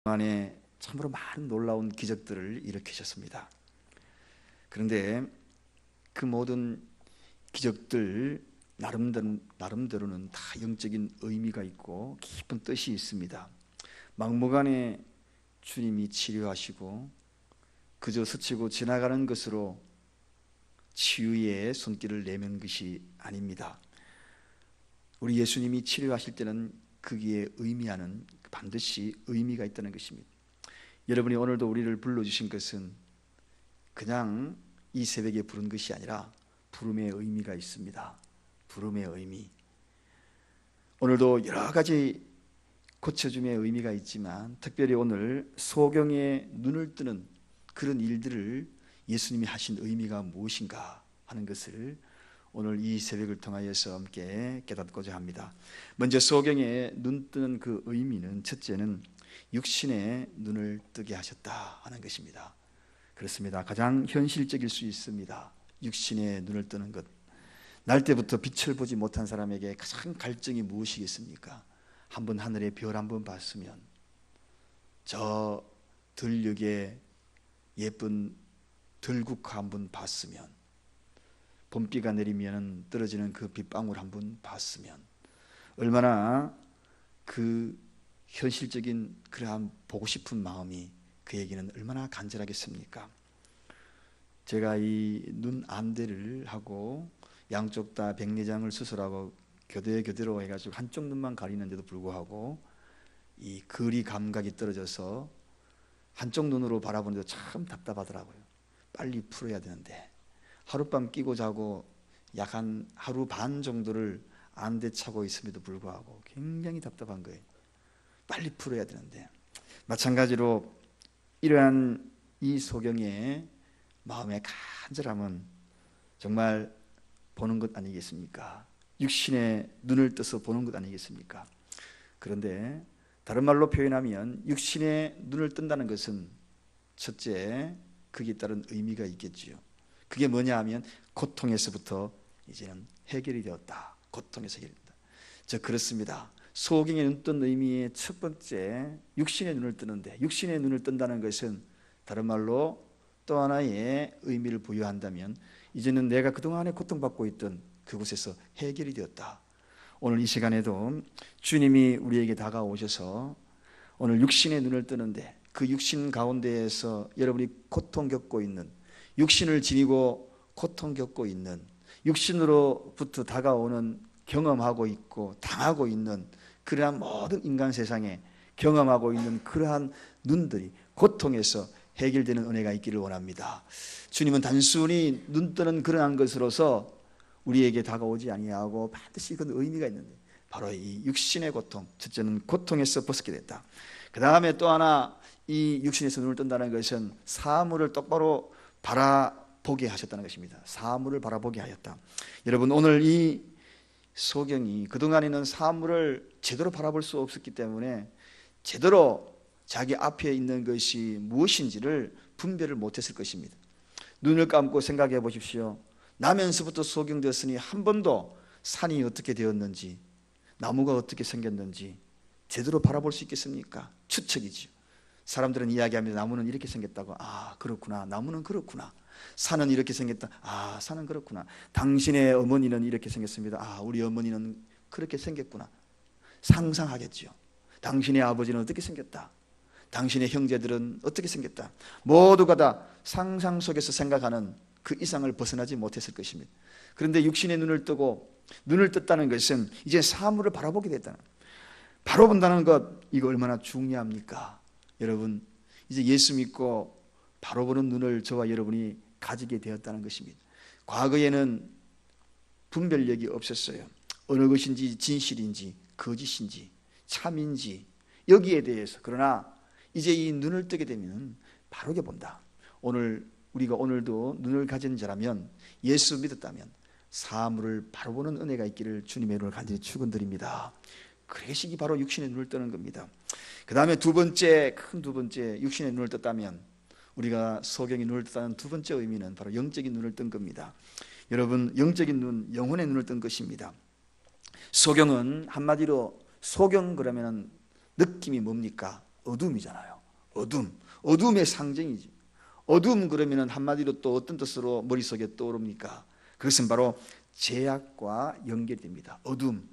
안에 참으로 많은 놀라운 기적들을 일으키셨습니다. 그런데 그 모든 기적들 나름대로는 다 영적인 의미가 있고 깊은 뜻이 있습니다. 막무가내 주님이 치료하시고 그저 스치고 지나가는 것으로 치유의 손길을 내민 것이 아닙니다. 우리 예수님이 치료하실 때는 거기에 의미하는 반드시 의미가 있다는 것입니다. 여러분이 오늘도 우리를 불러주신 것은 그냥 이 새벽에 부른 것이 아니라 부름의 의미가 있습니다. 부름의 의미. 오늘도 여러 가지 고쳐줌의 의미가 있지만 특별히 오늘 소경의 눈을 뜨는 그런 일들을 예수님이 하신 의미가 무엇인가 하는 것을 오늘 이 새벽을 통하여서 함께 깨닫고자 합니다. 먼저 소경의 눈 뜨는 그 의미는 첫째는 육신의 눈을 뜨게 하셨다 하는 것입니다. 그렇습니다. 가장 현실적일 수 있습니다. 육신의 눈을 뜨는 것. 날 때부터 빛을 보지 못한 사람에게 가장 갈증이 무엇이겠습니까? 한번 하늘의 별 한번 봤으면, 저 들녘에 예쁜 들국화 한번 봤으면, 봄비가 내리면 떨어지는 그 빗방울 한번 봤으면 얼마나 그 현실적인 그러한 보고 싶은 마음이 그에게는 얼마나 간절하겠습니까? 제가 이 눈 암대를 하고 양쪽 다 백내장을 수술하고 교대로 해가지고 한쪽 눈만 가리는데도 불구하고 이 거리 감각이 떨어져서 한쪽 눈으로 바라보는데도 참 답답하더라고요. 빨리 풀어야 되는데 하룻밤 끼고 자고 약 한 하루 반 정도를 안대 차고 있음에도 불구하고 굉장히 답답한 거예요. 빨리 풀어야 되는데. 마찬가지로 이러한 이 소경의 마음의 간절함은 정말 보는 것 아니겠습니까? 육신의 눈을 떠서 보는 것 아니겠습니까? 그런데 다른 말로 표현하면 육신의 눈을 뜬다는 것은 첫째, 거기에 따른 의미가 있겠지요. 그게 뭐냐 하면 고통에서부터 이제는 해결이 되었다. 고통에서 해결된다. 그렇습니다. 소경의 눈 뜬 의미의 첫 번째, 육신의 눈을 뜨는데, 육신의 눈을 뜬다는 것은 다른 말로 또 하나의 의미를 부여한다면 이제는 내가 그동안에 고통받고 있던 그곳에서 해결이 되었다. 오늘 이 시간에도 주님이 우리에게 다가오셔서 오늘 육신의 눈을 뜨는데, 그 육신 가운데에서 여러분이 고통 겪고 있는, 육신을 지니고 고통 겪고 있는, 육신으로부터 다가오는, 경험하고 있고 당하고 있는 그러한 모든 인간 세상에 경험하고 있는 그러한 눈들이 고통에서 해결되는 은혜가 있기를 원합니다. 주님은 단순히 눈 뜨는 그러한 것으로서 우리에게 다가오지 아니하고 반드시 그 의미가 있는데, 바로 이 육신의 고통, 첫째는 고통에서 벗게 됐다. 그 다음에 또 하나, 이 육신에서 눈을 뜬다는 것은 사물을 똑바로 바라보게 하셨다는 것입니다. 사물을 바라보게 하였다. 여러분, 오늘 이 소경이 그동안에는 사물을 제대로 바라볼 수 없었기 때문에 제대로 자기 앞에 있는 것이 무엇인지를 분별을 못했을 것입니다. 눈을 감고 생각해 보십시오. 나면서부터 소경되었으니 한 번도 산이 어떻게 되었는지, 나무가 어떻게 생겼는지 제대로 바라볼 수 있겠습니까? 추측이죠. 사람들은 이야기합니다. 나무는 이렇게 생겼다고. 아, 그렇구나. 나무는 그렇구나. 산은 이렇게 생겼다. 아, 산은 그렇구나. 당신의 어머니는 이렇게 생겼습니다. 아, 우리 어머니는 그렇게 생겼구나. 상상하겠죠. 당신의 아버지는 어떻게 생겼다. 당신의 형제들은 어떻게 생겼다. 모두가 다 상상 속에서 생각하는 그 이상을 벗어나지 못했을 것입니다. 그런데 육신의 눈을 뜨고, 눈을 떴다는 것은 이제 사물을 바라보게 됐다는, 바로 본다는 것, 이거 얼마나 중요합니까? 여러분, 이제 예수 믿고 바로 보는 눈을 저와 여러분이 가지게 되었다는 것입니다. 과거에는 분별력이 없었어요. 어느 것인지 진실인지 거짓인지 참인지 여기에 대해서. 그러나 이제 이 눈을 뜨게 되면 바르게 본다. 오늘 우리가 오늘도 눈을 가진 자라면, 예수 믿었다면 사물을 바로 보는 은혜가 있기를 주님의 이름으로 간절히 축원드립니다. 그것이 바로 육신의 눈을 뜨는 겁니다. 그 다음에 두 번째, 육신의 눈을 떴다면, 우리가 소경이 눈을 떴다는 두 번째 의미는 바로 영적인 눈을 뜬 겁니다. 여러분, 영적인 눈, 영혼의 눈을 뜬 것입니다. 소경은 한마디로, 소경 그러면 느낌이 뭡니까? 어둠이잖아요. 어둠의 상징이지. 어둠 그러면 한마디로 또 어떤 뜻으로 머릿속에 떠오릅니까? 그것은 바로 죄악과 연결됩니다. 어둠,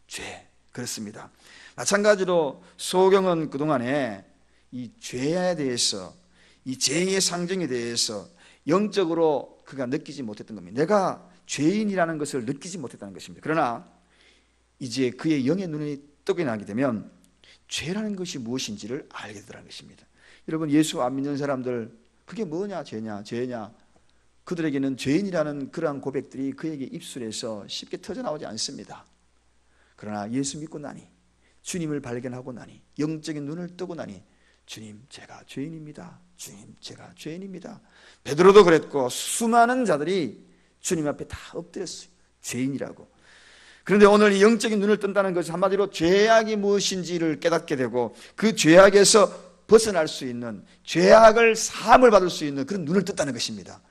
죄, 그렇습니다. 마찬가지로 소경은 그동안에 이 죄에 대해서, 이 죄의 상징에 대해서 영적으로 그가 느끼지 못했던 겁니다. 내가 죄인이라는 것을 느끼지 못했다는 것입니다. 그러나 이제 그의 영의 눈이 뜨게 나게 되면 죄라는 것이 무엇인지를 알게 되더라는 것입니다. 여러분, 예수 안 믿는 사람들, 그게 뭐냐, 죄냐, 죄냐, 그들에게는 죄인이라는 그러한 고백들이 그에게 입술에서 쉽게 터져나오지 않습니다. 그러나 예수 믿고 나니, 주님을 발견하고 나니, 영적인 눈을 뜨고 나니, 주님, 제가 죄인입니다. 주님, 제가 죄인입니다. 베드로도 그랬고 수많은 자들이 주님 앞에 다 엎드렸어요. 죄인이라고. 그런데 오늘 이 영적인 눈을 뜬다는 것은 한마디로 죄악이 무엇인지를 깨닫게 되고 그 죄악에서 벗어날 수 있는, 죄악을 사함을 받을 수 있는 그런 눈을 떴다는 것입니다.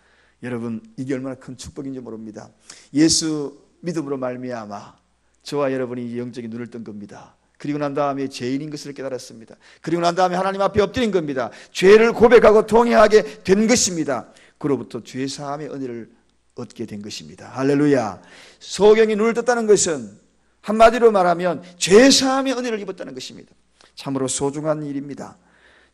여러분, 이게 얼마나 큰 축복인지 모릅니다. 예수 믿음으로 말미암아 저와 여러분이 영적인 눈을 뜬 겁니다. 그리고 난 다음에 죄인인 것을 깨달았습니다. 그리고 난 다음에 하나님 앞에 엎드린 겁니다. 죄를 고백하고 통회하게 된 것입니다. 그로부터 죄 사함의 은혜를 얻게 된 것입니다. 할렐루야. 소경이 눈을 떴다는 것은 한마디로 말하면 죄 사함의 은혜를 입었다는 것입니다. 참으로 소중한 일입니다.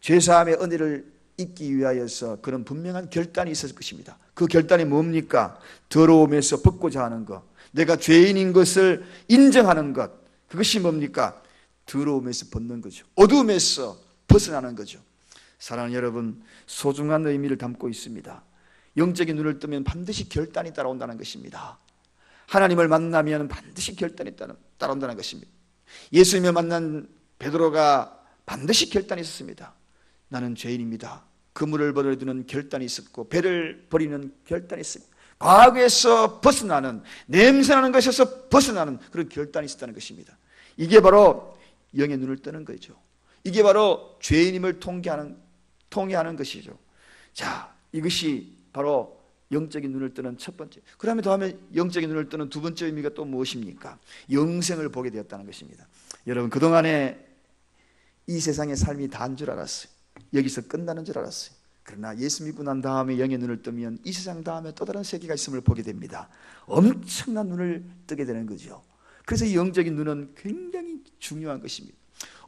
죄 사함의 은혜를 잊기 위하여서 그런 분명한 결단이 있었을 것입니다. 그 결단이 뭡니까? 더러움에서 벗고자 하는 것, 내가 죄인인 것을 인정하는 것, 그것이 뭡니까? 더러움에서 벗는 거죠. 어둠에서 벗어나는 거죠. 사랑하는 여러분, 소중한 의미를 담고 있습니다. 영적인 눈을 뜨면 반드시 결단이 따라온다는 것입니다. 하나님을 만나면 반드시 결단이 따라온다는 것입니다. 예수님을 만난 베드로가 반드시 결단이 있었습니다. 나는 죄인입니다. 그물을 버려두는 결단이 있었고 배를 버리는 결단이 있습니다. 과거에서 벗어나는, 냄새나는 것에서 벗어나는 그런 결단이 있었다는 것입니다. 이게 바로 영의 눈을 뜨는 거죠. 이게 바로 죄인임을 통해하는 것이죠. 자, 이것이 바로 영적인 눈을 뜨는 첫 번째. 그다음에 다음에 영적인 눈을 뜨는 두 번째 의미가 또 무엇입니까? 영생을 보게 되었다는 것입니다. 여러분, 그동안에 이 세상의 삶이 다인 줄 알았어요. 여기서 끝나는 줄 알았어요. 그러나 예수 믿고 난 다음에 영의 눈을 뜨면 이 세상 다음에 또 다른 세계가 있음을 보게 됩니다. 엄청난 눈을 뜨게 되는 거죠. 그래서 이 영적인 눈은 굉장히 중요한 것입니다.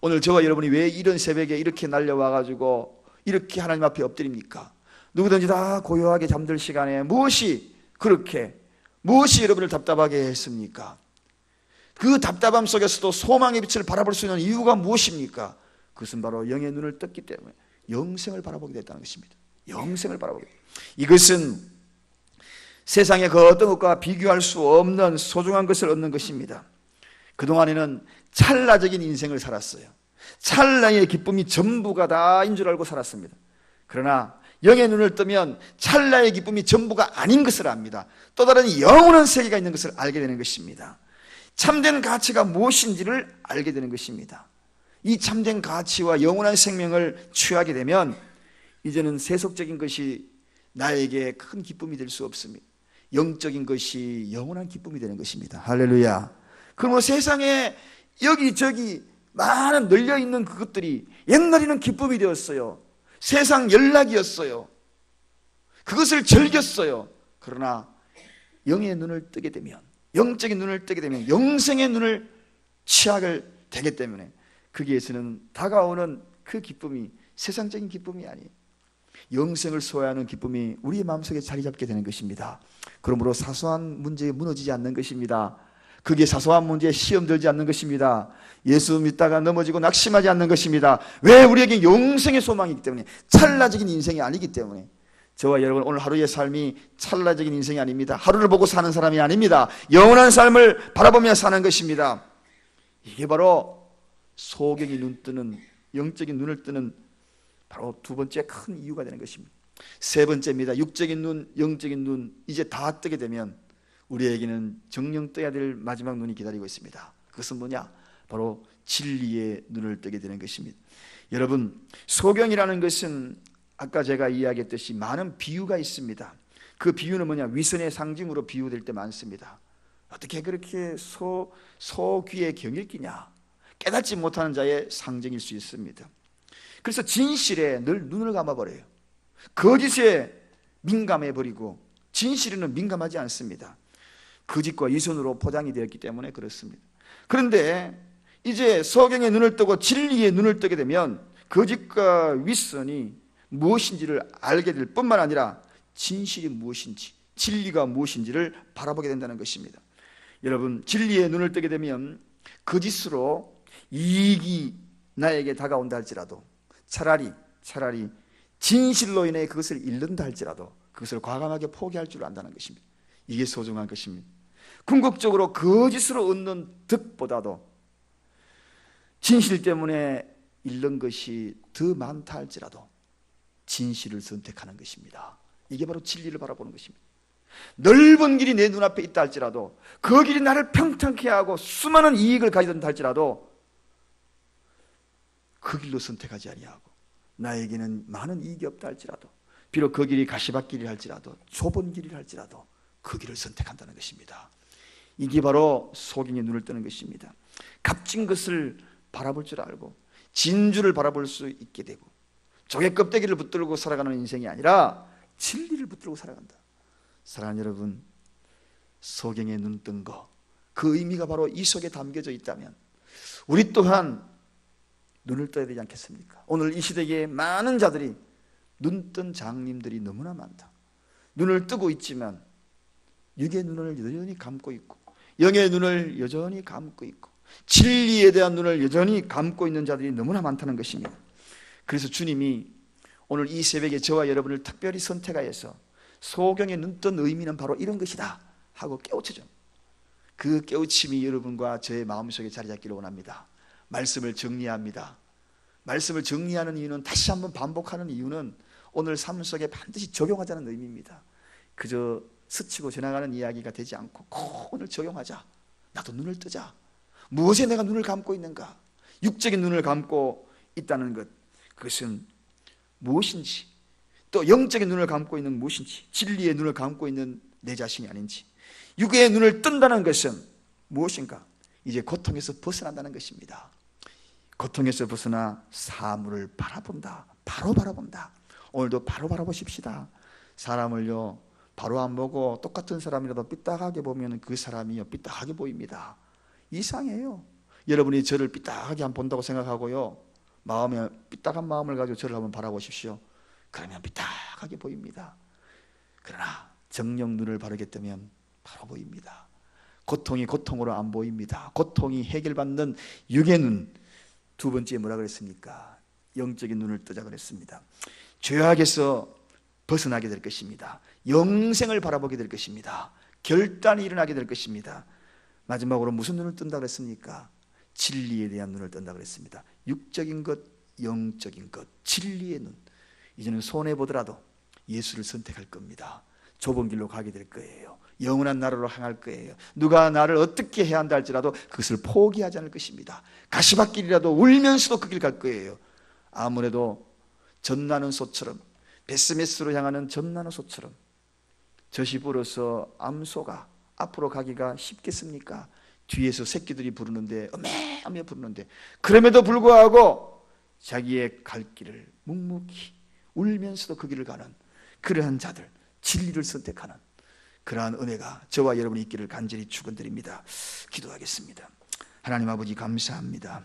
오늘 저와 여러분이 왜 이런 새벽에 이렇게 날려와가지고 이렇게 하나님 앞에 엎드립니까? 누구든지 다 고요하게 잠들 시간에 무엇이 여러분을 답답하게 했습니까? 그 답답함 속에서도 소망의 빛을 바라볼 수 있는 이유가 무엇입니까? 그것은 바로 영의 눈을 떴기 때문에 영생을 바라보게 됐다는 것입니다. 영생을 바라보게. 이것은 세상의 그 어떤 것과 비교할 수 없는 소중한 것을 얻는 것입니다. 그동안에는 찰나적인 인생을 살았어요. 찰나의 기쁨이 전부가 다인 줄 알고 살았습니다. 그러나 영의 눈을 뜨면 찰나의 기쁨이 전부가 아닌 것을 압니다. 또 다른 영원한 세계가 있는 것을 알게 되는 것입니다. 참된 가치가 무엇인지를 알게 되는 것입니다. 이 참된 가치와 영원한 생명을 취하게 되면 이제는 세속적인 것이 나에게 큰 기쁨이 될 수 없습니다. 영적인 것이 영원한 기쁨이 되는 것입니다. 할렐루야. 그러므로 세상에 여기저기 많은 널려있는 그것들이 옛날에는 기쁨이 되었어요. 세상 연락이었어요. 그것을 즐겼어요. 그러나 영의 눈을 뜨게 되면, 영적인 눈을 뜨게 되면 영생의 눈을 취하게 되기 때문에 거기에서는 다가오는 그 기쁨이 세상적인 기쁨이 아니에요. 영생을 소유하는 기쁨이 우리의 마음속에 자리 잡게 되는 것입니다. 그러므로 사소한 문제에 무너지지 않는 것입니다. 그게 사소한 문제에 시험 들지 않는 것입니다. 예수 믿다가 넘어지고 낙심하지 않는 것입니다. 왜? 우리에게 영생의 소망이기 때문에, 찰나적인 인생이 아니기 때문에. 저와 여러분, 오늘 하루의 삶이 찰나적인 인생이 아닙니다. 하루를 보고 사는 사람이 아닙니다. 영원한 삶을 바라보며 사는 것입니다. 이게 바로 소경이 눈 뜨는, 영적인 눈을 뜨는 바로 두 번째 큰 이유가 되는 것입니다. 세 번째입니다. 육적인 눈, 영적인 눈 이제 다 뜨게 되면 우리에게는 정령 떠야 될 마지막 눈이 기다리고 있습니다. 그것은 뭐냐? 바로 진리의 눈을 뜨게 되는 것입니다. 여러분, 소경이라는 것은 아까 제가 이야기했듯이 많은 비유가 있습니다. 그 비유는 뭐냐? 위선의 상징으로 비유될 때 많습니다. 어떻게 그렇게 소귀의 경일기냐? 깨닫지 못하는 자의 상징일 수 있습니다. 그래서 진실에 늘 눈을 감아버려요. 거짓에 민감해버리고 진실에는 민감하지 않습니다. 거짓과 이선으로 포장이 되었기 때문에 그렇습니다. 그런데 이제 성경에 눈을 뜨고 진리에 눈을 뜨게 되면 거짓과 윗선이 무엇인지를 알게 될 뿐만 아니라 진실이 무엇인지, 진리가 무엇인지를 바라보게 된다는 것입니다. 여러분, 진리에 눈을 뜨게 되면 거짓으로 이익이 나에게 다가온다 할지라도 차라리 진실로 인해 그것을 잃는다 할지라도 그것을 과감하게 포기할 줄 안다는 것입니다. 이게 소중한 것입니다. 궁극적으로 거짓으로 얻는 득보다도 진실 때문에 잃는 것이 더 많다 할지라도 진실을 선택하는 것입니다. 이게 바로 진리를 바라보는 것입니다. 넓은 길이 내 눈앞에 있다 할지라도 그 길이 나를 평탄케 하고 수많은 이익을 가져다 할지라도 그 길로 선택하지 아니하고 나에게는 많은 이익이 없다 할지라도 비록 그 길이 가시밭길이 할지라도 좁은 길이 할지라도 그 길을 선택한다는 것입니다. 이게 바로 소경의 눈을 뜨는 것입니다. 값진 것을 바라볼 줄 알고 진주를 바라볼 수 있게 되고 조개 껍데기를 붙들고 살아가는 인생이 아니라 진리를 붙들고 살아간다. 사랑하는 여러분, 소경의 눈 뜬 거, 그 의미가 바로 이 속에 담겨져 있다면 우리 또한 눈을 떠야 되지 않겠습니까? 오늘 이 시대에 많은 자들이 눈뜬 장님들이 너무나 많다. 눈을 뜨고 있지만 육의 눈을 여전히 감고 있고 영의 눈을 여전히 감고 있고 진리에 대한 눈을 여전히 감고 있는 자들이 너무나 많다는 것입니다. 그래서 주님이 오늘 이 새벽에 저와 여러분을 특별히 선택하여서 소경의 눈뜬 의미는 바로 이런 것이다 하고 깨우쳐줘. 그 깨우침이 여러분과 저의 마음속에 자리 잡기를 원합니다. 말씀을 정리합니다. 말씀을 정리하는 이유는, 다시 한번 반복하는 이유는 오늘 삶 속에 반드시 적용하자는 의미입니다. 그저 스치고 지나가는 이야기가 되지 않고 꼭 오늘 적용하자. 나도 눈을 뜨자. 무엇에 내가 눈을 감고 있는가? 육적인 눈을 감고 있다는 것, 그것은 무엇인지, 또 영적인 눈을 감고 있는 무엇인지, 진리의 눈을 감고 있는 내 자신이 아닌지, 육의 눈을 뜬다는 것은 무엇인가? 이제 고통에서 벗어난다는 것입니다. 고통에서 벗어나 사물을 바라본다. 바로 바라본다. 오늘도 바로 바라보십시다. 사람을요 바로 안 보고 똑같은 사람이라도 삐딱하게 보면 그 사람이요 삐딱하게 보입니다. 이상해요. 여러분이 저를 삐딱하게 안 본다고 생각하고요 마음에 삐딱한 마음을 가지고 저를 한번 바라보십시오. 그러면 삐딱하게 보입니다. 그러나 정령 눈을 바르게 뜨면 바로 보입니다. 고통이 고통으로 안 보입니다. 고통이 해결받는 육의 눈. 두 번째 뭐라 그랬습니까? 영적인 눈을 뜨자 그랬습니다. 죄악에서 벗어나게 될 것입니다. 영생을 바라보게 될 것입니다. 결단이 일어나게 될 것입니다. 마지막으로 무슨 눈을 뜬다 그랬습니까? 진리에 대한 눈을 뜬다 그랬습니다. 육적인 것, 영적인 것, 진리의 눈. 이제는 손해보더라도 예수를 선택할 겁니다. 좁은 길로 가게 될 거예요. 영원한 나라로 향할 거예요. 누가 나를 어떻게 해야 한다 할지라도 그것을 포기하지 않을 것입니다. 가시밭길이라도 울면서도 그 길 갈 거예요. 아무래도 젖나는 소처럼, 베스메스로 향하는 젖나는 소처럼 젖이 불어서 암소가 앞으로 가기가 쉽겠습니까? 뒤에서 새끼들이 부르는데 어메어메 부르는데, 그럼에도 불구하고 자기의 갈 길을 묵묵히 울면서도 그 길을 가는 그러한 자들, 진리를 선택하는 그러한 은혜가 저와 여러분이 있기를 간절히 축원드립니다. 기도하겠습니다. 하나님 아버지 감사합니다.